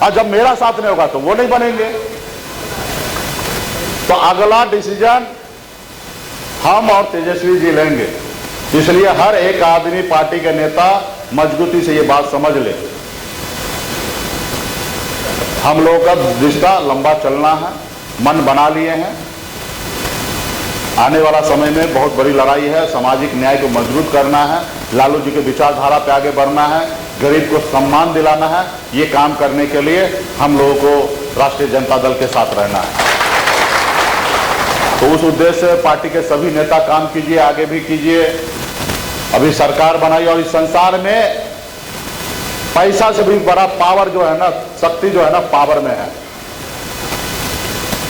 और जब मेरा साथ नहीं होगा तो वो नहीं बनेंगे। तो अगला डिसीजन हम और तेजस्वी जी लेंगे। इसलिए हर एक आदमी, पार्टी के नेता मजबूती से ये बात समझ ले, हम लोगों का रिश्ता लंबा चलना है, मन बना लिए हैं। आने वाला समय में बहुत बड़ी लड़ाई है, सामाजिक न्याय को मजबूत करना है, लालू जी के विचारधारा पे आगे बढ़ना है, गरीब को सम्मान दिलाना है। ये काम करने के लिए हम लोगों को राष्ट्रीय जनता दल के साथ रहना है। तो उस उद्देश्य से पार्टी के सभी नेता काम कीजिए, आगे भी कीजिए। अभी सरकार बनाई और इस संसार में पैसा से भी बड़ा पावर जो है ना, शक्ति जो है ना, पावर में है।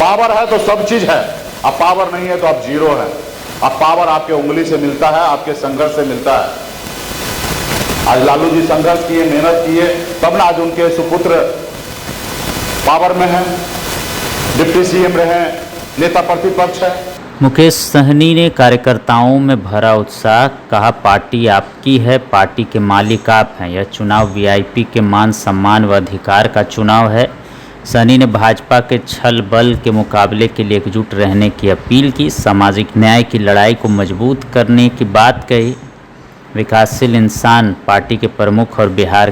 पावर है तो सब चीज है, अब पावर नहीं है तो आप जीरो है। अब पावर आपके उंगली से मिलता है, आपके संघर्ष से मिलता है। आज लालू जी संघर्ष किए, मेहनत किए, तब ना आज उनके सुपुत्र पावर में है, डिप्टी सीएम रहे, नेता प्रतिपक्ष है। मुकेश सहनी ने कार्यकर्ताओं में भरा उत्साह, कहा पार्टी आपकी है, पार्टी के मालिक आप हैं। यह चुनाव वीआईपी के मान सम्मान व अधिकार का चुनाव है। सहनी ने भाजपा के छल बल के मुकाबले के लिए एकजुट रहने की अपील की। सामाजिक न्याय की लड़ाई को मजबूत करने की बात कही। विकासशील इंसान पार्टी के प्रमुख और बिहार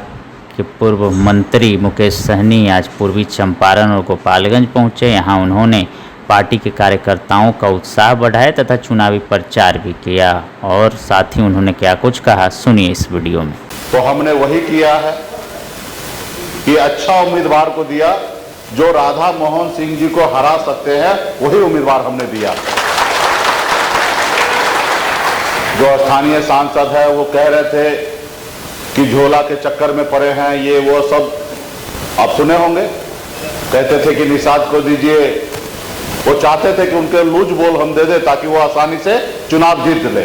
के पूर्व मंत्री मुकेश सहनी आज पूर्वी चंपारण और गोपालगंज पहुंचे। यहां उन्होंने पार्टी के कार्यकर्ताओं का उत्साह बढ़ाया तथा चुनावी प्रचार भी किया। और साथ ही उन्होंने क्या कुछ कहा, सुनिए इस वीडियो में। तो हमने वही किया है कि अच्छा उम्मीदवार को दिया, जो राधा मोहन सिंह जी को हरा सकते हैं वही उम्मीदवार हमने दिया। जो स्थानीय सांसद है वो कह रहे थे कि झोला के चक्कर में पड़े हैं, ये वो सब आप सुने होंगे। कहते थे कि निषाद को दीजिए, वो चाहते थे कि उनके लूज बोल हम दे दे ताकि वो आसानी से चुनाव जीत ले।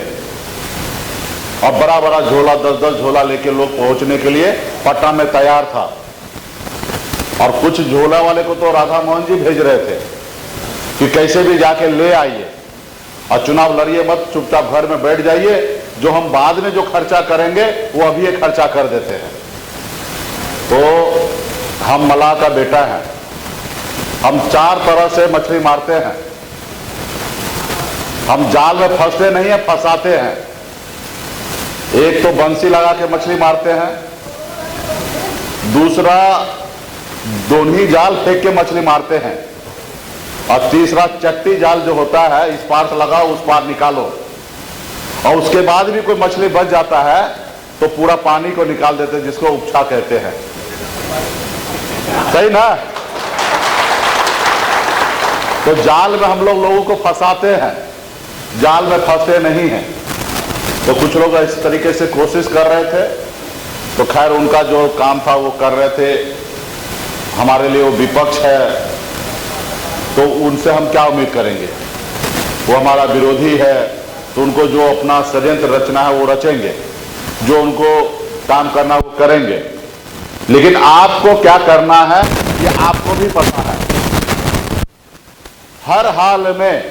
और बड़ा बड़ा झोला, 10-10 झोला लेके लोग पहुंचने के लिए पटना में तैयार था। और कुछ झोला वाले को तो राधा मोहन जी भेज रहे थे कि कैसे भी जाके ले आइए और चुनाव लड़िए मत, चुपचाप घर में बैठ जाइए, जो हम बाद में जो खर्चा करेंगे वो अभी ये खर्चा कर देते हैं। तो हम मलाह का बेटा है, हम 4 तरह से मछली मारते हैं। हम जाल में फंसते नहीं है, फंसाते हैं। एक तो बंसी लगा के मछली मारते हैं, दूसरा दोनों जाल फेंक के मछली मारते हैं, और तीसरा चट्टी जाल जो होता है, इस पार से लगाओ उस पार निकालो। और उसके बाद भी कोई मछली बच जाता है तो पूरा पानी को निकाल देते हैं, जिसको उपछा कहते हैं। सही ना? तो जाल में हम लोगों को फंसाते हैं, जाल में फंसते नहीं हैं। तो कुछ लोग इस तरीके से कोशिश कर रहे थे, तो खैर उनका जो काम था वो कर रहे थे। हमारे लिए वो विपक्ष है, तो उनसे हम क्या उम्मीद करेंगे? वो हमारा विरोधी है, तो उनको जो अपना षड्यंत्र रचना है वो रचेंगे, जो उनको काम करना वो करेंगे। लेकिन आपको क्या करना है ये आपको भी पता है। हर हाल में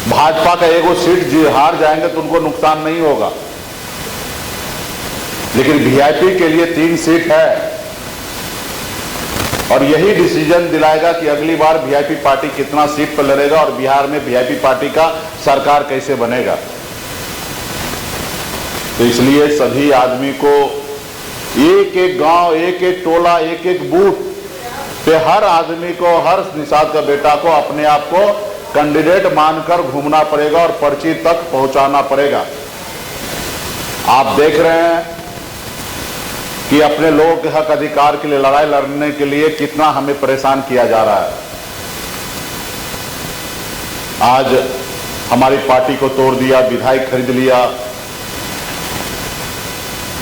भाजपा का एगो सीट जो हार जाएंगे तो उनको नुकसान नहीं होगा, लेकिन वीआईपी के लिए 3 सीट है। और यही डिसीजन दिलाएगा कि अगली बार वीआईपी पार्टी कितना सीट पर लड़ेगा और बिहार में वीआईपी पार्टी का सरकार कैसे बनेगा। तो इसलिए सभी आदमी को एक एक गांव, एक एक टोला, एक एक बूथ पे हर आदमी को, हर निषाद का बेटा को अपने आप को कैंडिडेट मानकर घूमना पड़ेगा और पर्ची तक पहुंचाना पड़ेगा। आप देख रहे हैं कि अपने लोगों के हक अधिकार के लिए लड़ाई लड़ने के लिए कितना हमें परेशान किया जा रहा है। आज हमारी पार्टी को तोड़ दिया, विधायक खरीद लिया,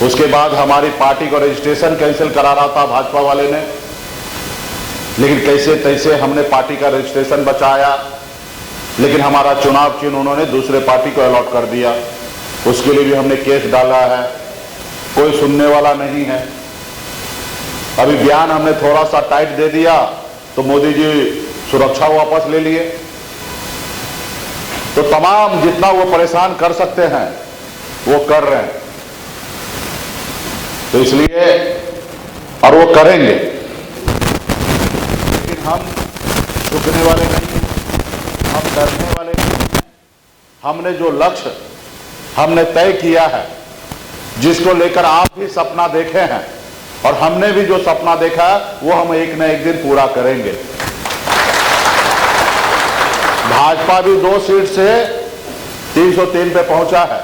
उसके बाद हमारी पार्टी को रजिस्ट्रेशन कैंसिल करा रहा था भाजपा वाले ने, लेकिन कैसे तैसे हमने पार्टी का रजिस्ट्रेशन बचाया। लेकिन हमारा चुनाव चिन्ह उन्होंने दूसरे पार्टी को अलॉट कर दिया, उसके लिए भी हमने केस डाला है, कोई सुनने वाला नहीं है। अभी बयान हमने थोड़ा सा टाइट दे दिया तो मोदी जी सुरक्षा वापस ले लिए। तो तमाम जितना वो परेशान कर सकते हैं वो कर रहे हैं। तो इसलिए और वो करेंगे। हम झुकने वाले नहीं हैं, हम डरने वाले नहीं हैं। हमने जो लक्ष्य हमने तय किया है, जिसको लेकर आप भी सपना देखे हैं और हमने भी जो सपना देखा है, वो हम एक न एक दिन पूरा करेंगे। भाजपा भी 2 सीट से 303 पे पहुंचा है,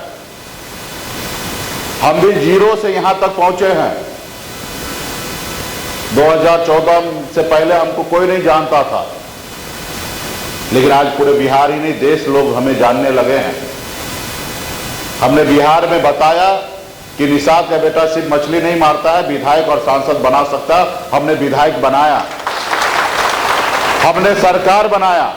हम भी 0 से यहां तक पहुंचे हैं। 2014 से पहले हमको कोई नहीं जानता था, लेकिन आज पूरे बिहार ही नहीं, देश लोग हमें जानने लगे हैं। हमने बिहार में बताया कि निषाद का बेटा सिर्फ मछली नहीं मारता है, विधायक और सांसद बना सकता है। हमने विधायक बनाया, हमने सरकार बनाया।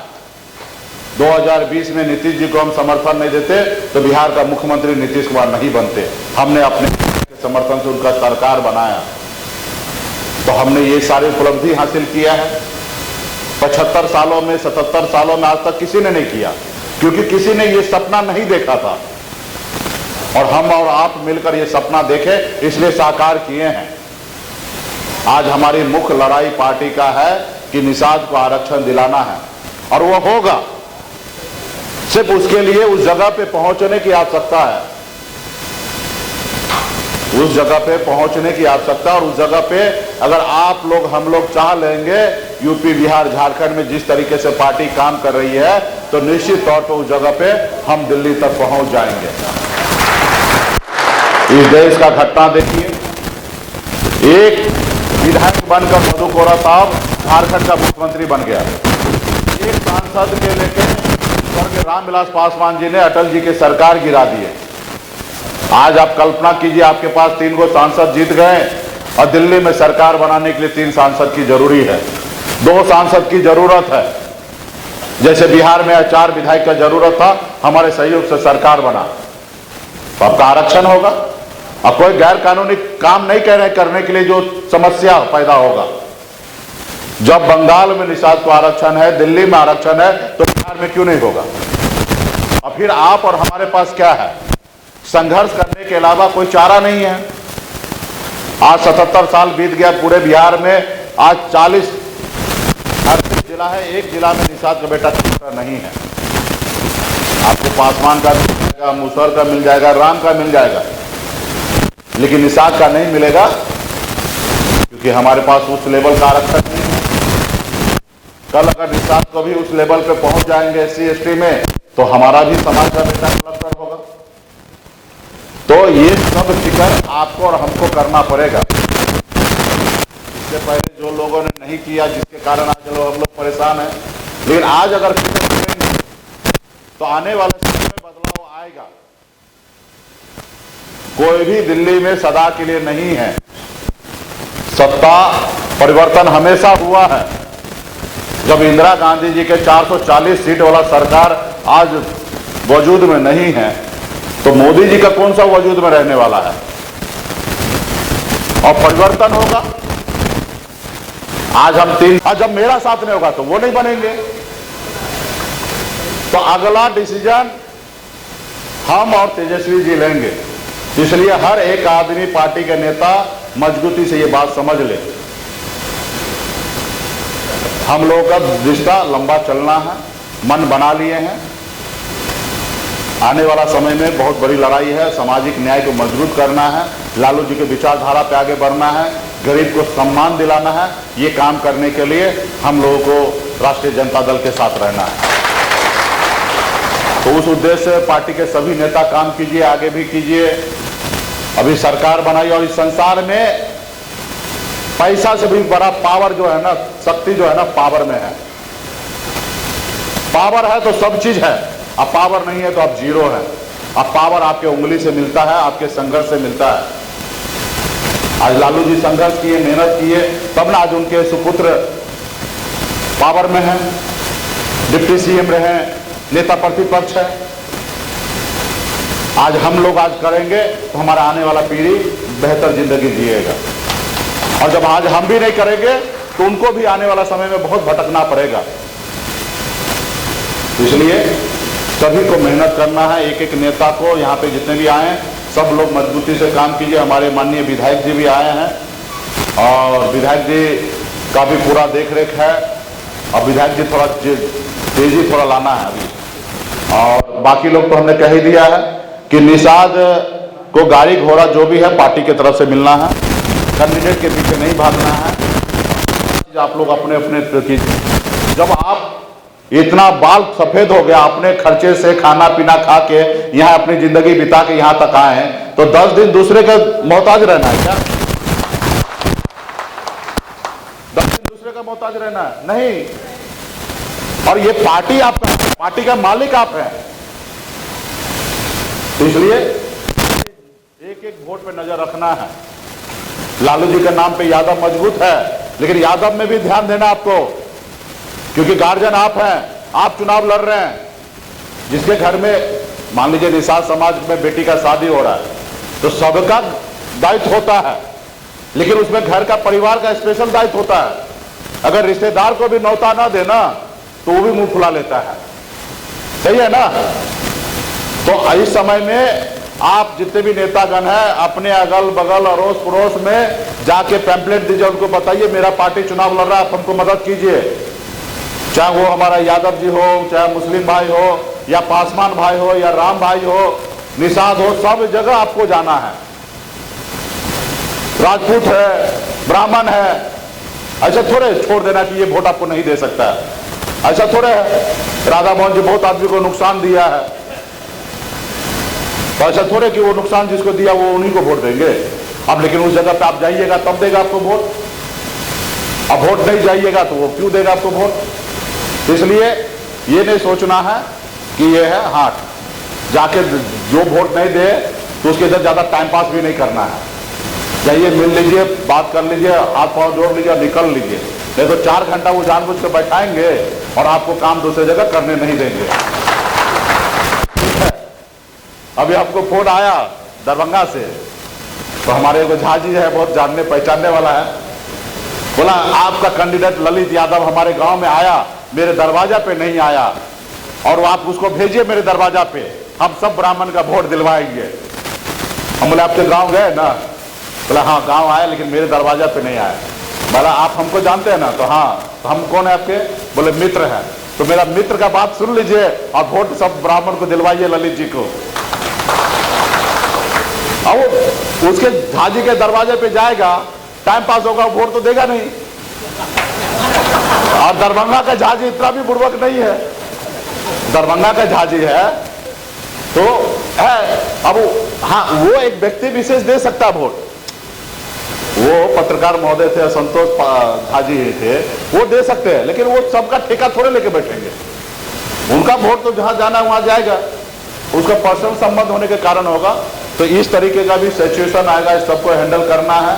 2020 में नीतीश जी को हम समर्थन नहीं देते तो बिहार का मुख्यमंत्री नीतीश कुमार नहीं बनते। हमने अपने समर्थन से उनका सरकार बनाया, तो हमने ये सारी उपलब्धि हासिल किया है। 75 सालों में, 77 सालों में आज तक किसी ने नहीं किया, क्योंकि किसी ने ये सपना नहीं देखा था और हम और आप मिलकर ये सपना देखे, इसलिए साकार किए हैं। आज हमारी मुख्य लड़ाई पार्टी का है कि निषाद को आरक्षण दिलाना है, और वो होगा। सिर्फ उसके लिए उस जगह पे पहुंचने की आवश्यकता है, उस जगह पे पहुंचने की आवश्यकता। और उस जगह पे अगर आप लोग, हम लोग चाह लेंगे, यूपी, बिहार, झारखंड में जिस तरीके से पार्टी काम कर रही है, तो निश्चित तौर पे उस जगह पे हम दिल्ली तक पहुंच जाएंगे। इस देश का घटना देखिए, एक विधायक बनकर मधु कोरा साहब झारखंड का मुख्यमंत्री बन गया। एक सांसद के लेकर स्वर्गीय रामविलास पासवान जी ने अटल जी की सरकार गिरा दी है। आज आप कल्पना कीजिए, आपके पास 3 गो सांसद जीत गए और दिल्ली में सरकार बनाने के लिए 3 सांसद की जरूरी है, 2 सांसद की जरूरत है। जैसे बिहार में 4 विधायक का जरूरत था, हमारे सहयोग से सरकार बना, तो आपका आरक्षण होगा। अब कोई गैर कानूनी काम नहीं कह रहे करने के लिए, जो समस्या पैदा होगा। जब बंगाल में निषाद को आरक्षण है, दिल्ली में आरक्षण है, तो बिहार में क्यों नहीं होगा? और फिर आप और हमारे पास क्या है? संघर्ष करने के अलावा कोई चारा नहीं है। आज 77 साल बीत गया पूरे बिहार में, आज 38 जिला है, एक जिला में निषाद का बेटा नहीं है। आपको पासवान का मिल जाएगा, मुसहर का मिल जाएगा, राम का मिल जाएगा, लेकिन निषाद का नहीं मिलेगा, क्योंकि हमारे पास उस लेवल का आरक्षण नहीं है। कल अगर निषाद को भी उस लेवल पे पहुंच जाएंगे SC ST में, तो हमारा भी समाज का बेटा कलेक्टर होगा। तो ये सब फिक्र आपको और हमको करना पड़ेगा। इससे पहले जो लोगों ने नहीं किया, जिसके कारण आज हम लोग परेशान हैं, लेकिन आज अगर फिक्र करेंगे तो आने वाले समय में बदलाव आएगा। कोई भी दिल्ली में सदा के लिए नहीं है, सत्ता परिवर्तन हमेशा हुआ है। जब इंदिरा गांधी जी के 440 सीट वाला सरकार आज वजूद में नहीं है, तो मोदी जी का कौन सा वजूद में रहने वाला है? और परिवर्तन होगा। आज जब मेरा साथ नहीं होगा तो वो नहीं बनेंगे। तो अगला डिसीजन हम और तेजस्वी जी लेंगे। इसलिए हर एक आदमी, पार्टी के नेता मजबूती से ये बात समझ ले, हम लोगों का रिश्ता लंबा चलना है, मन बना लिए हैं। आने वाला समय में बहुत बड़ी लड़ाई है, सामाजिक न्याय को मजबूत करना है, लालू जी के विचारधारा पे आगे बढ़ना है, गरीब को सम्मान दिलाना है। ये काम करने के लिए हम लोगों को राष्ट्रीय जनता दल के साथ रहना है। तो उस उद्देश्य से पार्टी के सभी नेता काम कीजिए, आगे भी कीजिए। अभी सरकार बनाई और इस संसार में पैसा से भी बड़ा पावर जो है ना, शक्ति जो है ना, पावर में है। पावर है तो सब चीज है, अब पावर नहीं है तो आप जीरो है। अब पावर आपके उंगली से मिलता है, आपके संघर्ष से मिलता है। आज लालू जी संघर्ष किए, मेहनत किए, तब ना आज उनके सुपुत्र पावर में है, डिप्टी CM रहे, नेता प्रतिपक्ष है। आज हम लोग आज करेंगे तो हमारा आने वाला पीढ़ी बेहतर जिंदगी जिएगा, और जब आज हम भी नहीं करेंगे तो उनको भी आने वाला समय में बहुत भटकना पड़ेगा। इसलिए सभी को मेहनत करना है, एक एक नेता को, यहाँ पे जितने भी आए हैं सब लोग मजबूती से काम कीजिए। हमारे माननीय विधायक जी भी आए हैं और विधायक जी का भी पूरा देखरेख है। अब विधायक जी थोड़ा तेजी थोड़ा लाना है अभी। और बाकी लोग तो हमने कह ही दिया है कि निषाद को गाड़ी घोड़ा जो भी है पार्टी की तरफ से मिलना है, कैंडिडेट के पीछे नहीं भागना है। आप लोग अपने अपने कीजिए। जब आप इतना बाल सफेद हो गया, अपने खर्चे से खाना पीना खा के यहाँ अपनी जिंदगी बिता के यहाँ तक आए हैं, तो 10 दिन दूसरे का मोहताज रहना है क्या? 10 दिन दूसरे का मोहताज रहना है? नहीं। और ये पार्टी आपका, पार्टी का मालिक आप हैं, तो इसलिए एक एक वोट पे नजर रखना है। लालू जी के नाम पे यादव मजबूत है, लेकिन यादव में भी ध्यान देना आपको, क्योंकि गार्जियन आप हैं, आप चुनाव लड़ रहे हैं। जिसके घर में मान लीजिए निषाद समाज में बेटी का शादी हो रहा है, तो सबका दायित्व होता है, लेकिन उसमें घर का परिवार का स्पेशल दायित्व होता है। अगर रिश्तेदार को भी न्योता ना देना तो वो भी मुंह फुला लेता है, सही है ना? तो इस समय में आप जितने भी नेतागण हैं अपने अगल बगल अड़ोस पड़ोस में जाके पैम्पलेट दीजिए, उनको बताइए मेरा पार्टी चुनाव लड़ रहा है, आप हमको मदद कीजिए। चाहे वो हमारा यादव जी हो, चाहे मुस्लिम भाई हो, या पासवान भाई हो, या राम भाई हो, निषाद हो, सब जगह आपको जाना है। राजपूत है, ब्राह्मण है, ऐसा थोड़े छोड़ देना कि ये वोट आपको नहीं दे सकता है, ऐसा थोड़े है। राधा मोहन जी बहुत आदमी को नुकसान दिया है, तो ऐसा थोड़े कि वो नुकसान जिसको दिया वो उन्हीं को वोट देंगे। अब लेकिन उस जगह पे आप जाइएगा तब देगा आपको वोट, अब वोट नहीं जाइएगा तो वो क्यों देगा आपको वोट? इसलिए ये नहीं सोचना है कि ये है हाथ जाके जो वोट नहीं दे तो उसके इधर ज्यादा टाइम पास भी नहीं करना है। जाइए, मिल लीजिए, बात कर लीजिए, हाथ पांव जोड़ लीजिए, निकल लीजिए। नहीं तो 4 घंटा वो जानबूझ के बैठाएंगे और आपको काम दूसरी जगह करने नहीं देंगे। अभी आपको फोन आया दरभंगा से, तो हमारे एगो झा जी है, बहुत जानने पहचानने वाला है, बोला आपका कैंडिडेट ललित यादव हमारे गांव में आया, मेरे दरवाजा पे नहीं आया, और आप उसको भेजिए मेरे दरवाजा पे, हम सब ब्राह्मण का वोट दिलवाएंगे। हम बोले आपके गांव गए ना? बोला हाँ गांव आया, लेकिन मेरे दरवाजा पे नहीं आया। बोला आप हमको जानते हैं ना? तो हाँ। तो हम कौन है आपके? बोले मित्र हैं। तो मेरा मित्र का बात सुन लीजिए और वोट सब ब्राह्मण को दिलवाइए, ललित जी को। अब उसके झाजी के दरवाजे पे जाएगा, टाइम पास होगा, वोट तो देगा नहीं। और दरभंगा का झाजी इतना भी बुर्बक नहीं है, दरभंगा का झाजी है तो है। अब हाँ, वो एक व्यक्ति विशेष दे सकता वोट, वो पत्रकार महोदय थे, संतोष झाजी थे, वो दे सकते हैं, लेकिन वो सबका ठेका थोड़े लेके बैठेंगे। उनका वोट तो जहां जाना है वहां जाएगा, उसका पर्सनल संबंध होने के कारण होगा। तो इस तरीके का भी सिचुएशन आएगा, इस सबको हैंडल करना है।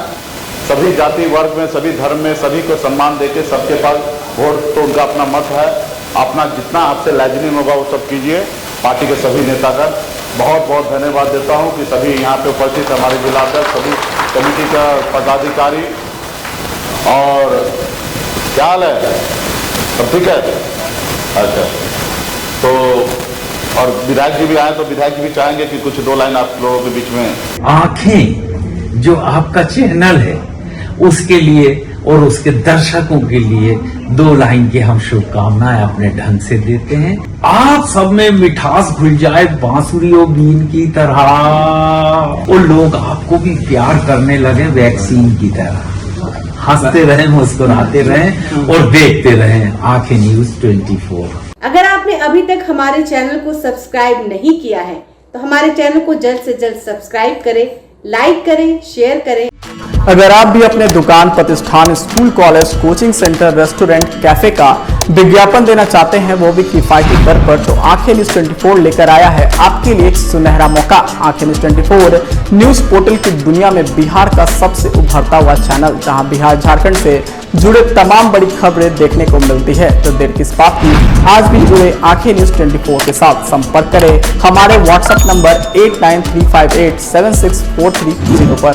सभी जाति वर्ग में, सभी धर्म में सभी को सम्मान देके सबके पास वोट, तो उनका अपना मत है, अपना जितना आपसे लाइजनिंग होगा वो सब कीजिए। पार्टी के सभी नेतागण बहुत बहुत धन्यवाद देता हूं कि सभी यहाँ पे उपस्थित हमारे जिलाध्यक्ष, सभी कमेटी का पदाधिकारी, और क्या हाल है, सब ठीक है? अच्छा, तो और विधायक जी भी आए, तो विधायक जी भी चाहेंगे कि कुछ 2 लाइन आप लोगों के बीच में। आंखें जो आपका चैनल है उसके लिए और उसके दर्शकों के लिए 2 लाइन की हम शुभकामनाएं अपने ढंग से देते हैं। आप सब में मिठास घुल जाए बांसुरी और बीन की तरह, और लोग आपको भी प्यार करने लगे वैक्सीन की तरह। हंसते रहें, मुस्कुराते रहें और देखते रहें आंखें न्यूज 24। अगर आपने अभी तक हमारे चैनल को सब्सक्राइब नहीं किया है तो हमारे चैनल को जल्द से जल्द सब्सक्राइब करें, लाइक करें, शेयर करें। अगर आप भी अपने दुकान, प्रतिष्ठान, school, college, coaching centre, restaurant, cafe का विज्ञापन देना चाहते हैं, वो भी किफायती दर पर, तो आंखें न्यूज 24 लेकर आया है आपके लिए एक सुनहरा मौका। आंखें न्यूज 24 न्यूज पोर्टल की दुनिया में बिहार का सबसे उभरता हुआ चैनल, जहां बिहार झारखंड से जुड़े तमाम बड़ी खबरें देखने को मिलती है। तो देर किस बात की, आज भी जुड़े आंखें न्यूज 24 के साथ संपर्क करें हमारे व्हाट्सएप नंबर 8935876430 पर।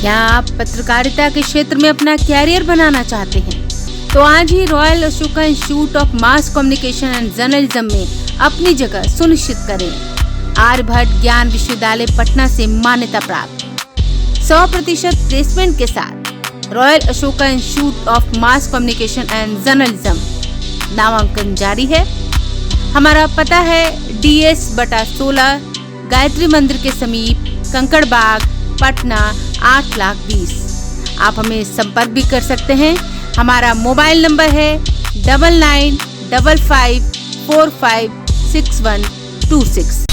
क्या आप पत्रकारिता के क्षेत्र में अपना कैरियर बनाना चाहते हैं? तो आज ही Royal Ashoka institute of mass communication and journalism में अपनी जगह सुनिश्चित करें। आर्यभट्ट ज्ञान विश्वविद्यालय पटना से मान्यता प्राप्त 100% प्लेसमेंट के साथ royal Ashoka institute of mass communication and journalism. नामांकन जारी है। हमारा पता है DS/16 गायत्री मंदिर के समीप, कंकड़ बाग, पटना 8,20,000। आप हमें संपर्क भी कर सकते हैं। हमारा मोबाइल नंबर है 9955456126।